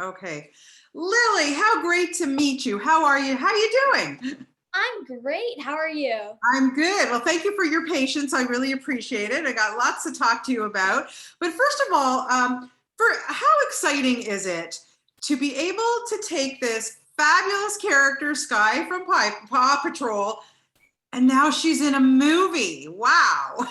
Okay. Lily, how great to meet you. How are you? How are you doing? I'm great. How are you? I'm good. Well, thank you for your patience. I really appreciate it. I got lots to talk to you about. But first of all, for how exciting is it to be able to take this fabulous character, Skye from Paw Patrol, and now she's in a movie? Wow.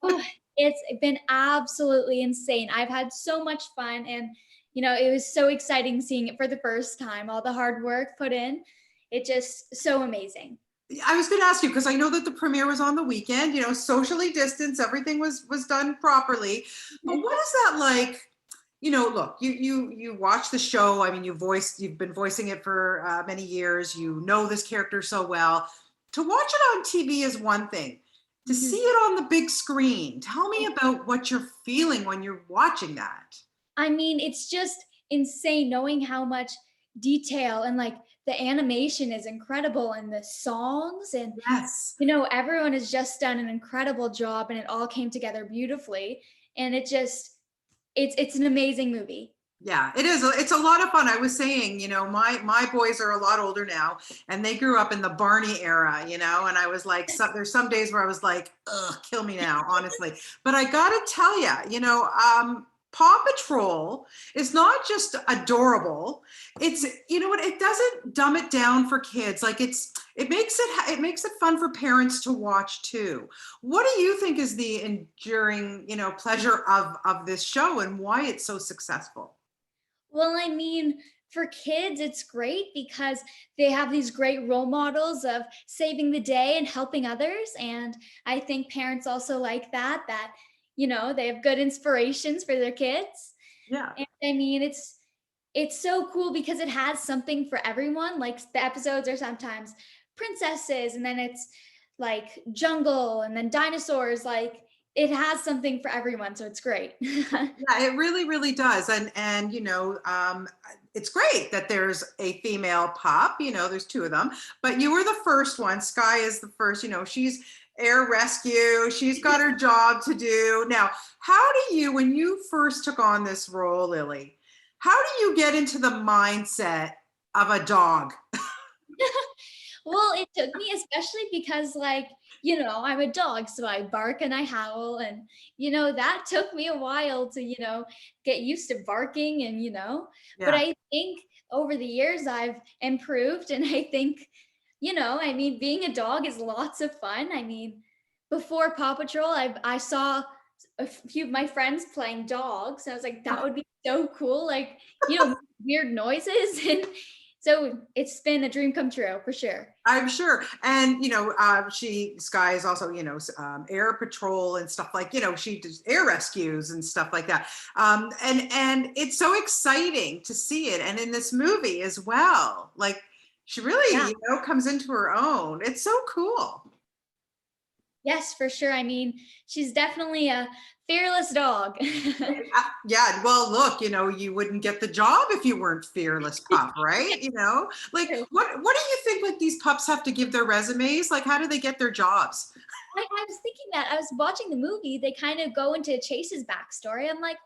Oh, it's been absolutely insane. I've had so much fun and it was so exciting seeing it for the first time. All the hard work put in. It just so amazing. I was going to ask you because I know that the premiere was on the weekend. Socially distanced, everything was done properly. But what is that like? Look, you watch the show. I mean, you've been voicing it for many years. You know this character so well. To watch it on TV is one thing. To see Mhm. it on the big screen, tell me about what you're feeling when you're watching that. I mean, it's just insane knowing how much detail and like the animation is incredible and the songs and Yes. everyone has just done an incredible job and it all came together beautifully and it's an amazing movie. Yeah, it is. It's a lot of fun. I was saying, my boys are a lot older now, and they grew up in the Barney era, and I was like, there's some days where I was like, ugh, kill me now, honestly. But I gotta tell you, Paw Patrol is not just adorable. It's, what, it doesn't dumb it down for kids. Like it makes it fun for parents to watch too. What do you think is the enduring, pleasure of this show and why it's so successful? Well, I mean, for kids, it's great because they have these great role models of saving the day and helping others. And I think parents also like that, they have good inspirations for their kids. Yeah. And I mean, it's so cool because it has something for everyone. Like the episodes are sometimes princesses, and then it's like jungle, and then dinosaurs. Like it has something for everyone, so it's great. Yeah, it really, really does. And it's great that there's a female pup. There's two of them, but you were the first one. Skye is the first. She's air rescue. She's got her job to do. Now, how do you, when you first took on this role, Lily, how do you get into the mindset of a dog? Well, it took me, especially because, I'm a dog, so I bark and I howl. And, that took me a while to get used to barking but Yeah. I think over the years I've improved. And I think, I mean, being a dog is lots of fun. I mean, before Paw Patrol, I saw a few of my friends playing dogs. I was like, that would be so cool. Like, weird noises. And so it's been a dream come true for sure. I'm sure. And, Skye is also, air patrol and stuff like, she does air rescues and stuff like that. And it's so exciting to see it. And in this movie as well, like she really, Yeah. comes into her own. It's so cool. Yes, for sure. I mean, she's definitely a fearless dog. Yeah, well, look, you wouldn't get the job if you weren't fearless pup, right? Like True. what do you think like these pups have to give their resumes? Like how do they get their jobs? I was thinking that I was watching the movie, they kind of go into Chase's backstory. I'm like,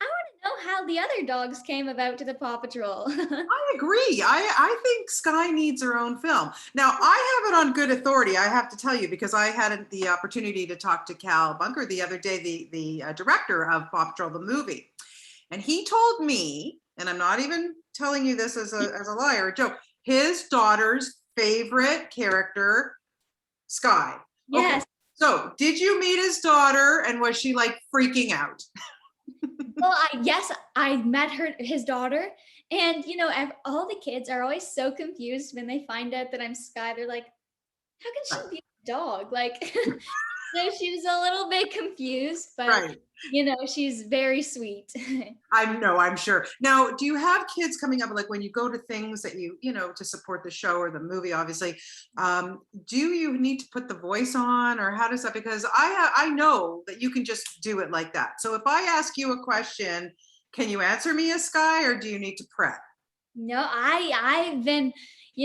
I want to know how the other dogs came about to the Paw Patrol. I agree. I think Skye needs her own film. Now, I have it on good authority, I have to tell you, because I had the opportunity to talk to Cal Bunker the other day, the director of Paw Patrol, the movie. And he told me, and I'm not even telling you this as a lie or a joke, his daughter's favorite character, Skye. Okay. Yes. So, did you meet his daughter and was she like freaking out? Well, yes, I met his daughter, and all the kids are always so confused when they find out that I'm Skye. They're like, "How can she be a dog?" Like, so she was a little bit confused, but Right. she's very sweet. I'm sure. Now, do you have kids coming up, like when you go to things that to support the show or the movie, obviously, do you need to put the voice on or how does that, because I know that you can just do it like that. So if I ask you a question, can you answer me as Skye or do you need to prep? No, I've been,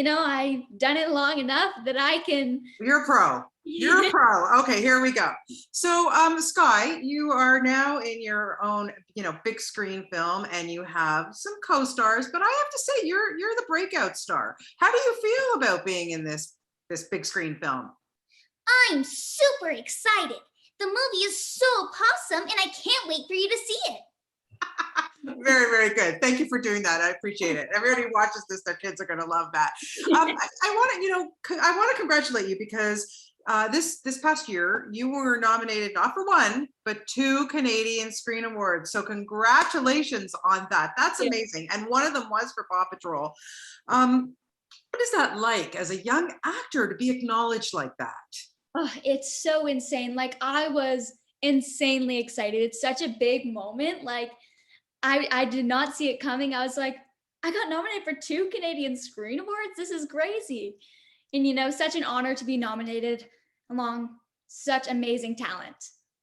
I've done it long enough that I can. You're a pro. You're a pro. Okay, here we go. So, Skye, you are now in your own, big screen film, and you have some co-stars. But I have to say, you're the breakout star. How do you feel about being in this big screen film? I'm super excited. The movie is so awesome, and I can't wait for you to see it. Very, very good. Thank you for doing that. I appreciate it. Everybody who watches this, their kids are going to love that. I want to, I want to congratulate you because this past year you were nominated not for one but two Canadian Screen Awards. So congratulations on that. That's Yeah. amazing. And one of them was for Paw Patrol. What is that like as a young actor to be acknowledged like that? Oh, it's so insane. Like I was insanely excited. It's such a big moment. Like I did not see it coming. I was like, I got nominated for two Canadian Screen Awards. This is crazy. And such an honor to be nominated along such amazing talent.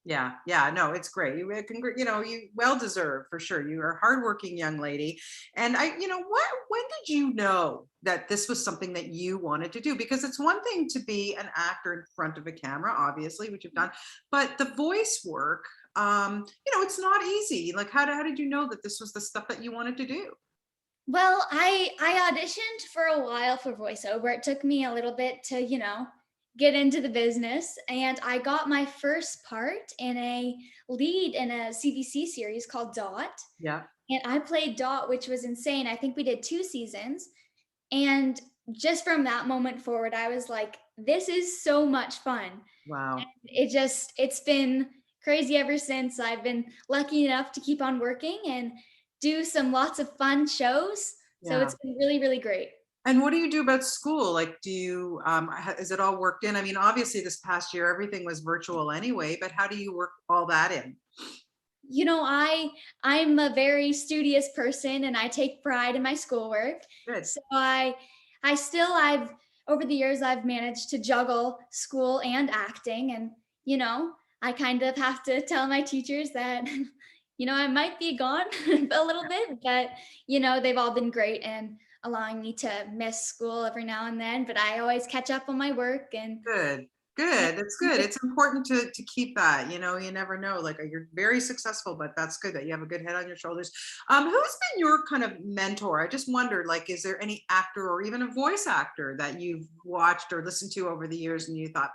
Yeah, yeah, no, it's great. You well deserved for sure. You are a hardworking young lady, and what? When did you know that this was something that you wanted to do? Because it's one thing to be an actor in front of a camera, obviously, which you've done, but the voice work, it's not easy. Like, how did you know that this was the stuff that you wanted to do? Well, I auditioned for a while for voiceover. It took me a little bit to, get into the business, and I got my first part in a lead in a CBC series called Dot. Yeah, And I played Dot, which was insane. I think we did 2 seasons. And just from that moment forward, I was like, this is so much fun. wow. And it's been crazy ever since. I've been lucky enough to keep on working and do some lots of fun shows. So Yeah. it's been really, really great. And what do you do about school? Like, do you, is it all worked in? I mean, obviously this past year, everything was virtual anyway, but how do you work all that in? I'm a very studious person and I take pride in my schoolwork. Good. So I've over the years I've managed to juggle school and acting, and I kind of have to tell my teachers that I might be gone a little bit, but they've all been great and allowing me to miss school every now and then, but I always catch up on my work and Good. yeah. Good. It's good. It's important to keep that. You never know. Like you're very successful, but that's good that you have a good head on your shoulders. Who's been your kind of mentor? I just wondered, like, is there any actor or even a voice actor that you've watched or listened to over the years and you thought,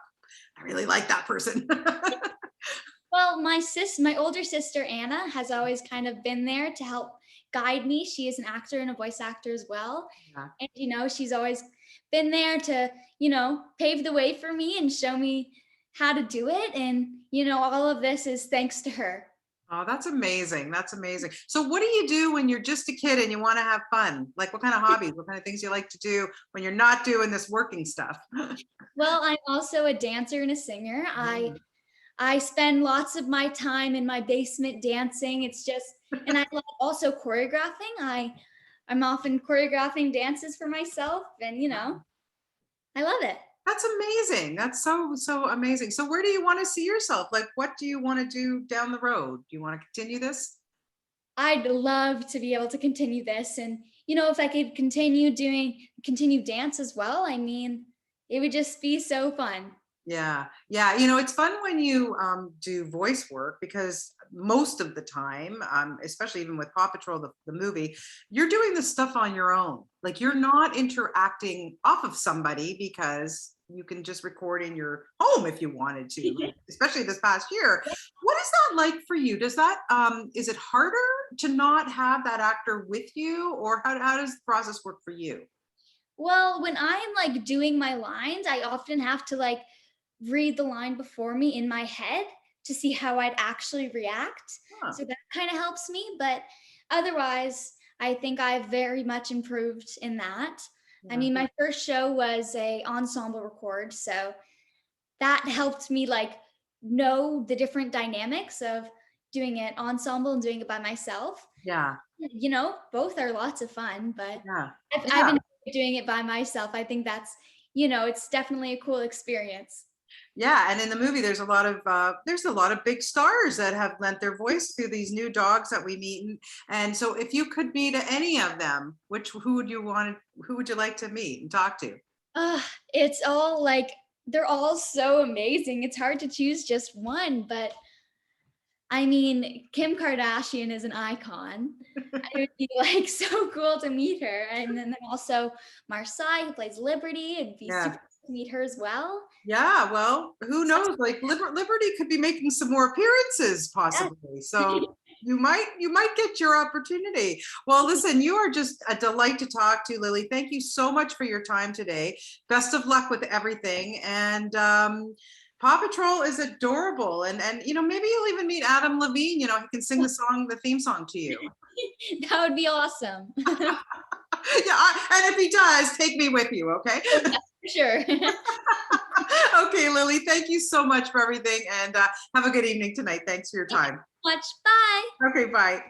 I really like that person? Well, my older sister Anna has always kind of been there to help guide me. She is an actor and a voice actor as well. Yeah. And she's always been there to, pave the way for me and show me how to do it. And, all of this is thanks to her. Oh, that's amazing. That's amazing. So what do you do when you're just a kid and you want to have fun? Like what kind of hobbies, what kind of things you like to do when you're not doing this working stuff? Well, I'm also a dancer and a singer. I Mm. I spend lots of my time in my basement dancing. It's just, and I love also choreographing. I'm often choreographing dances for myself, and I love it. That's amazing. That's so amazing. So where do you want to see yourself? Like what do you want to do down the road? Do you want to continue this? I'd love to be able to continue this, and if I could continue dance as well. I mean, it would just be so fun. Yeah. Yeah. It's fun when you do voice work because most of the time, especially even with Paw Patrol, the movie, you're doing this stuff on your own. Like you're not interacting off of somebody because you can just record in your home if you wanted to, like, especially this past year. What is that like for you? Does that, is it harder to not have that actor with you, or how does the process work for you? Well, when I'm like doing my lines, I often have to like read the line before me in my head to see how I'd actually react. Huh. So that kind of helps me. But otherwise, I think I've very much improved in that. I Yeah. mean, my first show was a ensemble record, so that helped me like know the different dynamics of doing it ensemble and doing it by myself. Yeah. Both are lots of fun, but Yeah. I've Yeah. enjoyed doing it by myself. I think that's, it's definitely a cool experience. Yeah, and in the movie, there's a lot of big stars that have lent their voice to these new dogs that we meet. And so, if you could meet any of them, who would you like to meet and talk to? It's all like they're all so amazing. It's hard to choose just one, but I mean, Kim Kardashian is an icon. It would be like so cool to meet her. And then also Marseille, who plays Liberty. It'd be Yeah. super cool to meet her as well. Yeah, well, who knows? Like Liberty could be making some more appearances possibly. So you might get your opportunity. Well, listen, you are just a delight to talk to, Lily. Thank you so much for your time today. Best of luck with everything. And Paw Patrol is adorable. And maybe you'll even meet Adam Levine. He can sing the theme song to you. That would be awesome. Yeah, and if he does, take me with you, okay? For sure. Okay, Lily, thank you so much for everything, and have a good evening tonight. Thanks for your time. Much. Bye. Okay, bye.